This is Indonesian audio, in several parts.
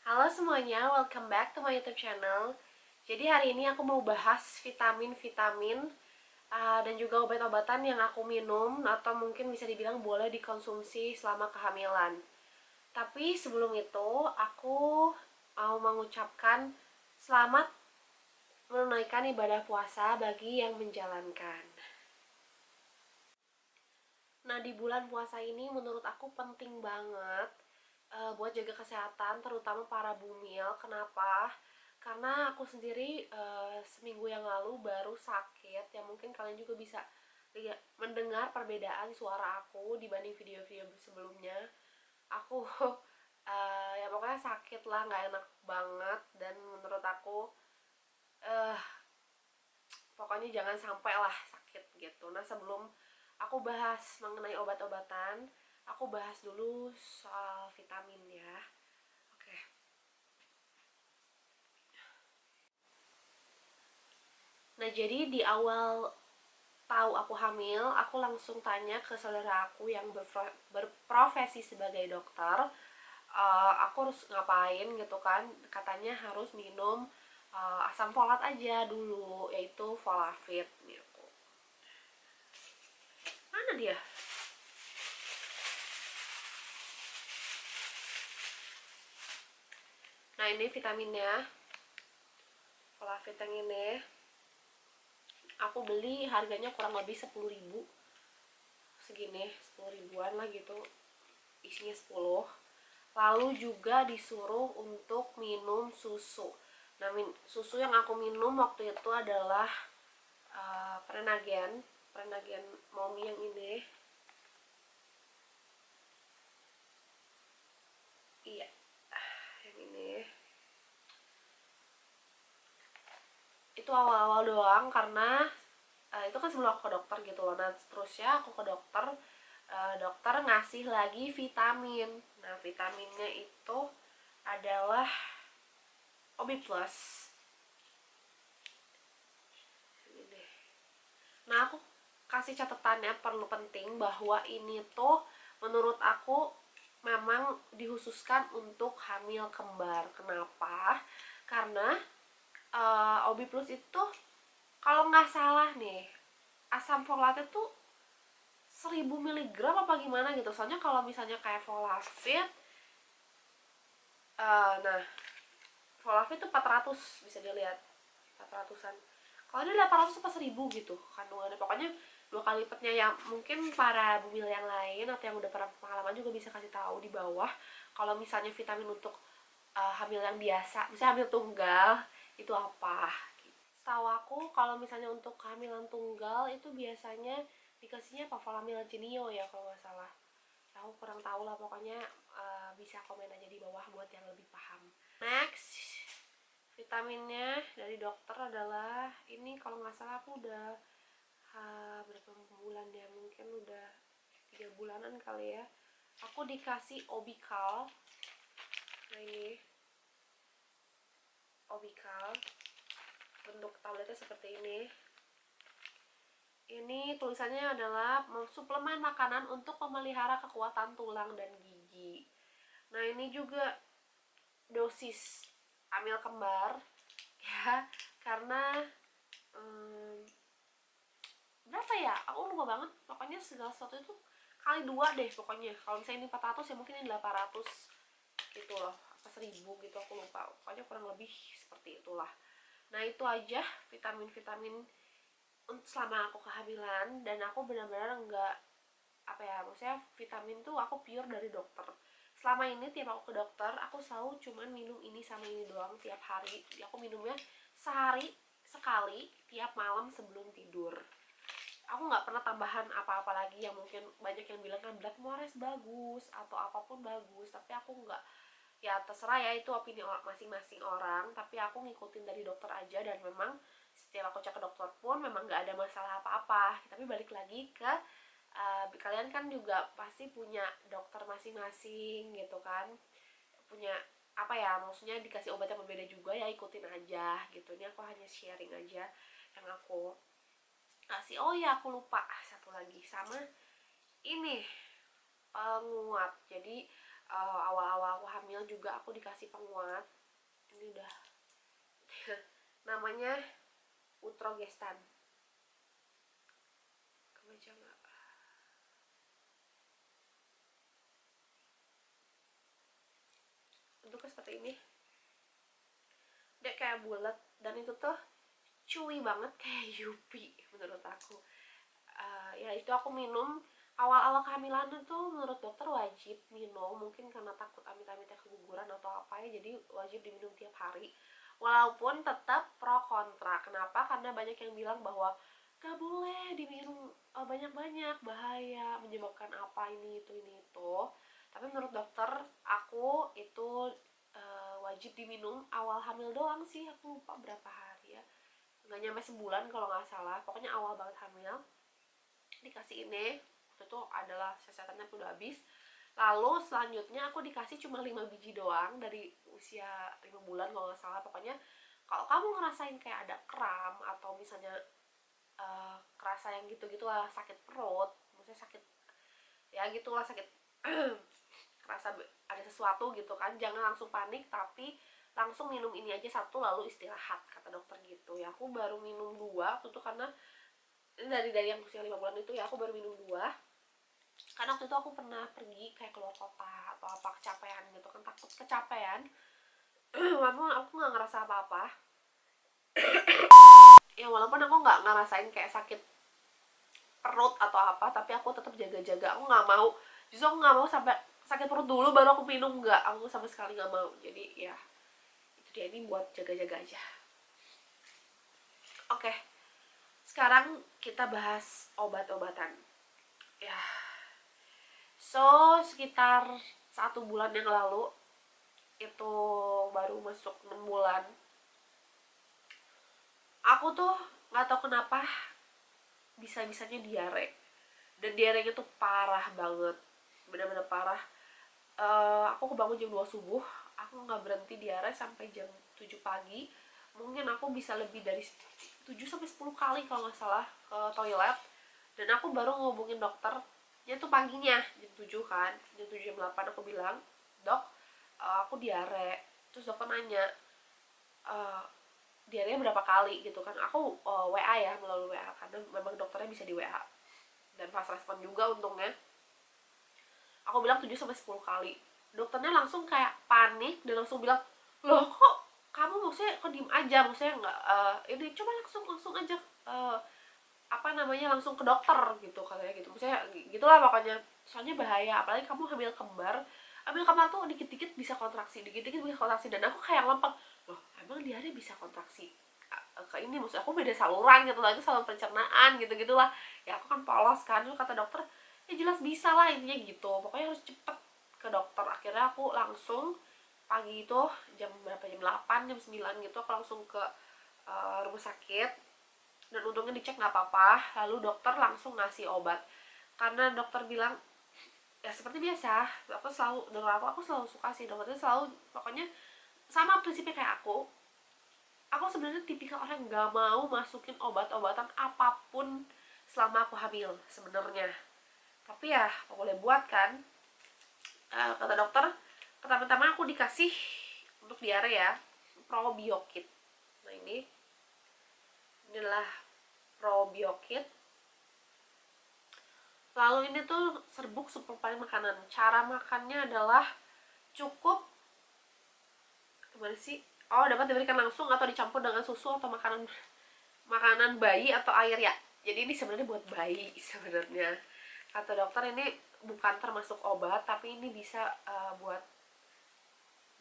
Halo semuanya, welcome back to my YouTube channel. Jadi hari ini aku mau bahas vitamin-vitamin dan juga obat-obatan yang aku minum atau mungkin bisa dibilang boleh dikonsumsi selama kehamilan. Tapi sebelum itu, aku mau mengucapkan selamat menunaikan ibadah puasa bagi yang menjalankan. Nah, di bulan puasa ini menurut aku penting banget buat jaga kesehatan, terutama para bumil. Kenapa? Karena aku sendiri seminggu yang lalu baru sakit, ya mungkin kalian juga bisa mendengar perbedaan suara aku dibanding video-video sebelumnya. Aku ya pokoknya sakit lah, nggak enak banget, dan menurut aku eh pokoknya jangan sampai lah sakit gitu. Nah, sebelum aku bahas mengenai obat-obatan, aku bahas dulu soal vitamin ya. Oke. Nah, jadi di awal tahu aku hamil, aku langsung tanya ke saudara aku yang berprofesi sebagai dokter, aku harus ngapain gitu kan. Katanya harus minum asam folat aja dulu, yaitu Folafit gitu. Mana dia? Nah, ini vitaminnya, Folafit yang ini. Aku beli harganya kurang lebih 10.000, segini 10 ribuan lah gitu, isinya 10. Lalu juga disuruh untuk minum susu. Nah, susu yang aku minum waktu itu adalah Prenagen Mommy yang ini. Iya, yang ini. Itu awal-awal doang karena itu kan sebelum aku ke dokter gitu loh. Nah, terusnya aku ke dokter, dokter ngasih lagi vitamin. Nah, vitaminnya itu adalah Obi Plus ini. Nah, aku kasih catatannya, perlu penting bahwa ini tuh menurut aku memang dikhususkan untuk hamil kembar. Kenapa? Karena Obi Plus itu kalau nggak salah nih, asam folatnya tuh 1000 mg apa gimana gitu. Soalnya kalau misalnya kayak Folafit, nah Folafit tuh 400, bisa dilihat 400-an. Kalau ini 800 apa 1000 gitu kandungannya. Pokoknya 2 kali lipatnya. Ya mungkin para bumil yang lain atau yang udah pernah pengalaman juga bisa kasih tahu di bawah kalau misalnya vitamin untuk hamil yang biasa, misalnya hamil tunggal, itu apa. Setahu aku kalau misalnya untuk kehamilan tunggal itu biasanya dikasihnya apa, Folamil Genio ya kalau nggak salah. Aku kurang tahu lah, pokoknya bisa komen aja di bawah buat yang lebih paham. Next, vitaminnya dari dokter adalah ini, kalau nggak salah aku udah berapa bulan ya, mungkin udah 3 bulanan kali ya, aku dikasih Obical. Nah, ini Obical, bentuk tabletnya seperti ini tulisannya adalah suplemen makanan untuk memelihara kekuatan tulang dan gigi. Nah, ini juga dosis hamil kembar ya, karena berapa ya, aku lupa banget. Pokoknya segala sesuatu itu kali 2 deh pokoknya. Kalau misalnya ini 400 ya mungkin ini 800 gitu loh, apa 1000 gitu, aku lupa. Pokoknya kurang lebih seperti itulah. Nah, itu aja vitamin-vitamin selama aku kehamilan. Dan aku benar-benar nggak, apa ya, maksudnya vitamin tuh aku pure dari dokter. Selama ini tiap aku ke dokter, aku selalu cuman minum ini sama ini doang tiap hari. Aku minumnya sehari sekali tiap malam sebelum tidur. Aku nggak pernah tambahan apa-apa lagi. Yang mungkin banyak yang bilang kan Blackmores bagus atau apapun bagus, tapi aku nggak. Ya terserah ya, itu opini masing-masing orang, tapi aku ngikutin dari dokter aja. Dan memang setiap aku cek ke dokter pun memang nggak ada masalah apa-apa. Tapi balik lagi ke kalian kan juga pasti punya dokter masing-masing gitu kan, punya apa ya, maksudnya dikasih obat yang berbeda juga, ya ikutin aja gitu. Ini aku hanya sharing aja yang aku kasih. Oh ya, aku lupa satu lagi, sama ini penguat. Jadi awal-awal aku hamil juga aku dikasih penguat. Ini udah namanya Utrogestan. Kebaca nggak? Bentuknya seperti ini. Dia kayak bulat dan itu tuh chewy banget kayak Yupi menurut aku. Ya itu aku minum awal-awal kehamilan itu menurut dokter wajib minum, mungkin karena takut amit-amitnya keguguran atau apa ya, jadi wajib diminum tiap hari. Walaupun tetap pro kontra. Kenapa? Karena banyak yang bilang bahwa gak boleh diminum banyak-banyak, bahaya, menyebabkan apa ini itu. Tapi menurut dokter aku itu wajib diminum awal hamil doang sih, aku lupa berapa hari ya, nggak nyampe sebulan kalau nggak salah, pokoknya awal banget hamil dikasih ini. Waktu itu adalah sesatannya udah habis. Lalu selanjutnya aku dikasih cuma 5 biji doang dari usia 5 bulan kalau nggak salah. Pokoknya kalau kamu ngerasain kayak ada kram atau misalnya kerasa yang gitu-gitu lah, sakit perut, maksudnya sakit ya gitulah, sakit kerasa ada sesuatu gitu kan, jangan langsung panik, tapi langsung minum ini aja satu lalu istirahat kata dokter gitu ya. Aku baru minum 2 waktu itu karena ini dari yang usia 5 bulan itu ya, aku baru minum 2 karena waktu itu aku pernah pergi kayak keluar kota atau apa, kecapean gitu kan, takut kecapean. Walaupun aku nggak ngerasa apa-apa ya, walaupun aku nggak ngerasain kayak sakit perut atau apa, tapi aku tetap jaga-jaga. Aku nggak mau, justru aku nggak mau sampai sakit perut dulu baru aku minum, nggak, aku sama sekali nggak mau. Jadi ya itu dia, ini buat jaga-jaga aja. Oke, sekarang kita bahas obat-obatan ya. So sekitar 1 bulan yang lalu, itu baru masuk 6 bulan, aku tuh nggak tahu kenapa bisa-bisanya diare. Dan diarenya tuh parah banget, bener-bener parah. Aku kebangun jam 2 subuh, aku nggak berhenti diare sampai jam 7 pagi. Mungkin aku bisa lebih dari 7 sampai 10 kali kalau nggak salah ke toilet. Dan aku baru ngubungin dokter, dia tuh paginya jam 7 kan, jam 7 jam 8 aku bilang, dok, aku diare. Terus dokter nanya, "Eh, diare berapa kali?" gitu kan. Aku WA ya, melalui WA karena memang dokternya bisa di WA dan fast respon juga untungnya. Aku bilang 7 sampai 10 kali. Dokternya langsung kayak panik dan langsung bilang, loh kok kamu maksudnya kok diem aja, maksudnya nggak ini coba langsung aja apa namanya langsung ke dokter gitu katanya gitu, maksudnya gitulah pokoknya, soalnya bahaya, apalagi kamu hamil kembar tuh dikit-dikit bisa kontraksi, dikit-dikit bisa kontraksi. Dan aku kayak lempeng, loh emang diare bisa kontraksi ke ini, maksud aku beda saluran gitu lah, itu saluran pencernaan gitu gitulah ya. Aku kan polos kan, lu kata dokter ya jelas bisa lah intinya gitu, pokoknya harus cepet ke dokter. Akhirnya aku langsung pagi itu jam berapa, jam 8 jam 9 gitu aku langsung ke rumah sakit. Dan untungnya dicek nggak apa-apa, lalu dokter langsung ngasih obat karena dokter bilang ya seperti biasa, aku selalu suka sih dokter itu selalu pokoknya sama prinsipnya kayak aku sebenarnya tipikal orang yang nggak mau masukin obat-obatan apapun selama aku hamil sebenarnya, tapi ya apa boleh buat kan. Kata dokter, pertama-tama aku dikasih untuk diare ya probiokit. Nah inilah probiokit. Lalu ini tuh serbuk suplemen makanan. Cara makannya adalah cukup gimana sih? Oh, dapat diberikan langsung atau dicampur dengan susu atau makanan bayi atau air ya. Jadi ini sebenarnya buat bayi sebenarnya. Kata dokter ini bukan termasuk obat, tapi ini bisa buat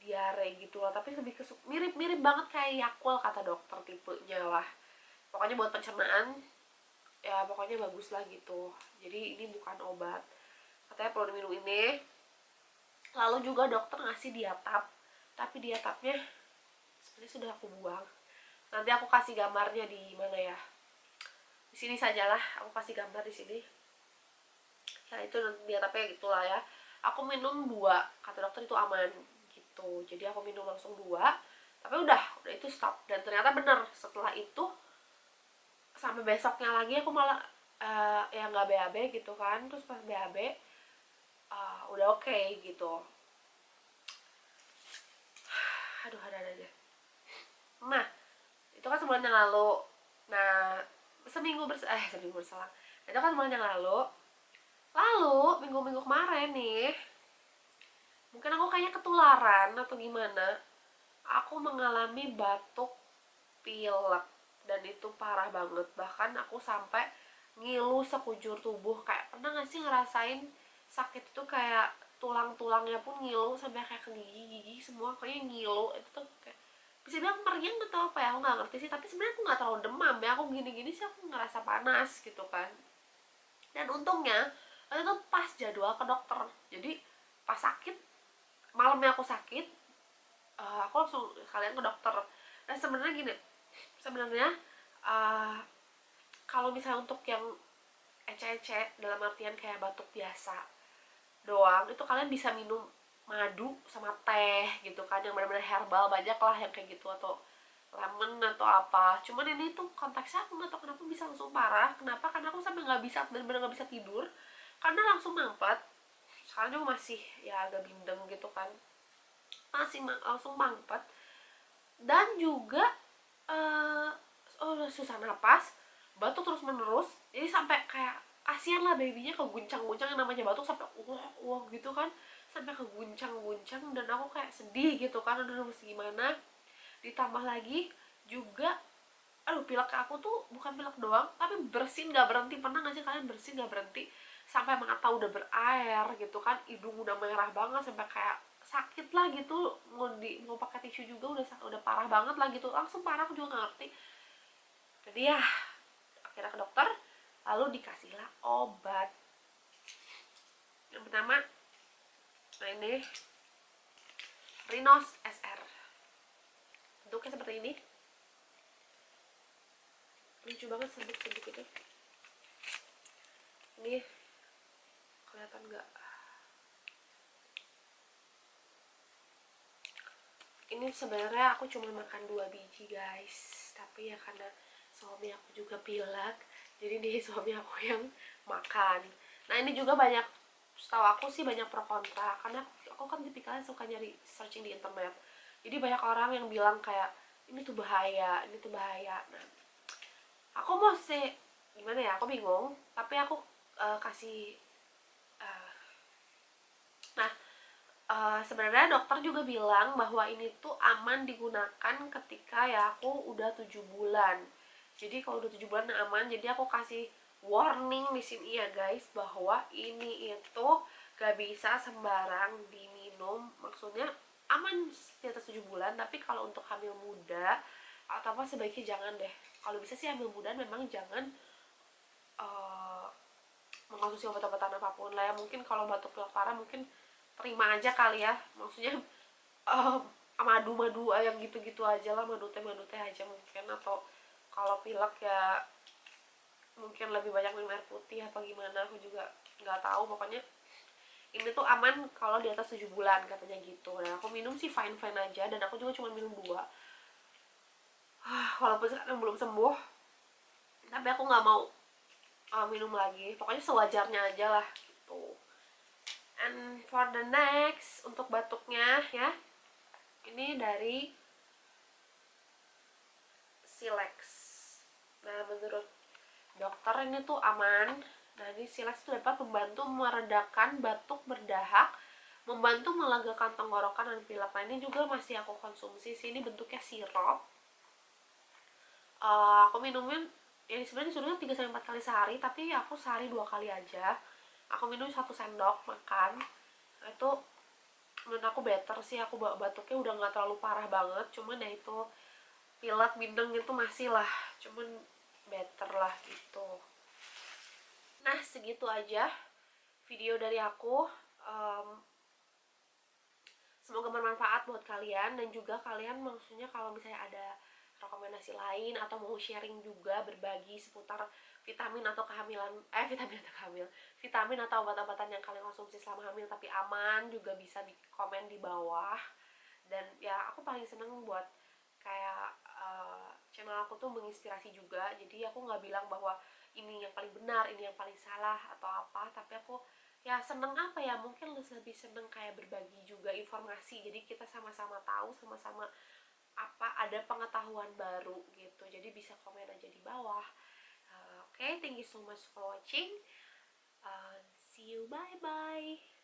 diare gitu lah. Tapi lebih ke mirip-mirip banget kayak Yakult kata dokter, tipenya lah. Pokoknya buat pencernaan ya, pokoknya bagus lah gitu. Jadi ini bukan obat, katanya perlu diminum ini. Lalu juga dokter ngasih diatap, tapi diatapnya sebenarnya sudah aku buang. Nanti aku kasih gambarnya di mana ya, di sini sajalah, aku kasih gambar di sini ya. Itu diatapnya gitulah ya. Aku minum 2, kata dokter itu aman gitu, jadi aku minum langsung 2. Tapi udah itu stop. Dan ternyata bener, setelah itu sampai besoknya lagi aku malah ya nggak BAB gitu kan. Terus pas BAB udah oke gitu. aduh ada aja. Nah itu kan sebulan yang lalu. Nah seminggu berselang, itu kan sebulan yang lalu. Lalu minggu-minggu kemarin nih, mungkin aku kayaknya ketularan atau gimana, aku mengalami batuk pilek, dan itu parah banget. Bahkan aku sampai ngilu sekujur tubuh. Kayak pernah gak sih ngerasain sakit itu kayak tulang-tulangnya pun ngilu sampai kayak ke gigi-gigi semua kayaknya ngilu. Itu tuh kayak bisa bilang meriang atau apa ya, aku nggak ngerti sih. Tapi sebenarnya aku nggak terlalu demam ya, aku gini-gini sih aku ngerasa panas gitu kan. Dan untungnya itu tuh pas jadwal ke dokter. Jadi pas sakit, malamnya aku sakit, aku langsung kalian ke dokter. Dan sebenarnya gini, sebenarnya uh, kalau misalnya untuk yang ece-ece dalam artian kayak batuk biasa doang, itu kalian bisa minum madu sama teh gitu kan, yang benar-benar herbal, banyak lah yang kayak gitu, atau lemon atau apa. Cuman ini tuh konteksnya aku nggak tahu kenapa bisa langsung parah. Kenapa? Karena aku sampai nggak bisa, benar-benar nggak bisa tidur karena langsung mampet. Sekarang juga masih ya agak bindeng gitu kan, masih langsung mampet. Dan juga susah napas, batuk terus menerus. Jadi sampai kayak kasihan lah babynya, keguncang-guncang, yang namanya batuk sampai wah gitu kan, sampai keguncang-guncang. Dan aku kayak sedih gitu kan, aduh harus gimana. Ditambah lagi juga, aduh pilek aku tuh bukan pilek doang tapi bersin nggak berhenti. Pernah nggak sih kalian bersin nggak berhenti sampai mata udah berair gitu kan, hidung udah merah banget sampai kayak sakit lah gitu, mau pakai tisu juga udah parah banget lah gitu, langsung parah. Aku juga nggak ngerti. Jadi ya akhirnya ke dokter, lalu dikasihlah obat. Yang pertama, nah ini Rinos SR, bentuknya seperti ini, lucu banget serbuk-serbuk itu. Ini kelihatan nggak? Ini sebenarnya aku cuma makan 2 biji guys, tapi ya karena suami aku juga pilek, jadi nih suami aku yang makan. Nah ini juga banyak, setahu aku sih banyak pro kontra, karena aku kan tipikalnya suka nyari searching di internet. Jadi banyak orang yang bilang kayak ini tuh bahaya, ini tuh bahaya. Nah aku mau sih gimana ya, aku bingung, tapi aku kasih nah sebenarnya dokter juga bilang bahwa ini tuh aman digunakan ketika ya aku udah 7 bulan. Jadi kalau udah 7 bulan aman. Jadi aku kasih warning di sini ya guys, bahwa ini itu gak bisa sembarang diminum. Maksudnya aman di atas 7 bulan, tapi kalau untuk hamil muda atau apa sebaiknya jangan deh. Kalau bisa sih hamil muda memang jangan uh, mengkonsumsi obat-obatan apapun lah ya. Mungkin kalau batuk pilek parah mungkin terima aja kali ya, maksudnya uh, madu-madu yang gitu-gitu aja lah, madu teh aja mungkin. Atau kalau pilek ya mungkin lebih banyak minum air putih apa gimana, aku juga nggak tahu. Pokoknya ini tuh aman kalau di atas 7 bulan katanya gitu. Dan aku minum sih fine-fine aja, dan aku juga cuma minum 2. Walaupun sekarang belum sembuh, tapi aku nggak mau minum lagi. Pokoknya sewajarnya aja lah gitu. And for the next, untuk batuknya ya, ini dari Silex. Nah menurut dokter ini tuh aman. Nah ini Silex itu dapat membantu meredakan batuk berdahak, membantu melegakan tenggorokan dan pilek. Nah ini juga masih aku konsumsi sih, ini bentuknya sirup. Aku minumin ya sebenarnya disuruhnya 3-4 kali sehari, tapi aku sehari 2 kali aja. Aku minum 1 sendok makan. Nah, itu menurut aku better sih. Aku batuknya udah nggak terlalu parah banget, cuman ya itu pilek bindeng itu masih lah, cuman better lah gitu. Nah segitu aja video dari aku. Semoga bermanfaat buat kalian, dan juga kalian maksudnya kalau misalnya ada rekomendasi lain atau mau sharing juga, berbagi seputar vitamin atau kehamilan, vitamin atau obat-obatan yang kalian konsumsi selama hamil tapi aman, juga bisa di komen di bawah. Dan ya aku paling seneng buat kayak channel aku tuh menginspirasi juga. Jadi aku nggak bilang bahwa ini yang paling benar, ini yang paling salah atau apa, tapi aku ya seneng apa ya, mungkin lebih seneng kayak berbagi juga informasi, jadi kita sama-sama tahu, sama-sama apa ada pengetahuan baru gitu. Jadi bisa komen aja di bawah. Oke, thank you so much for watching. See you, bye bye.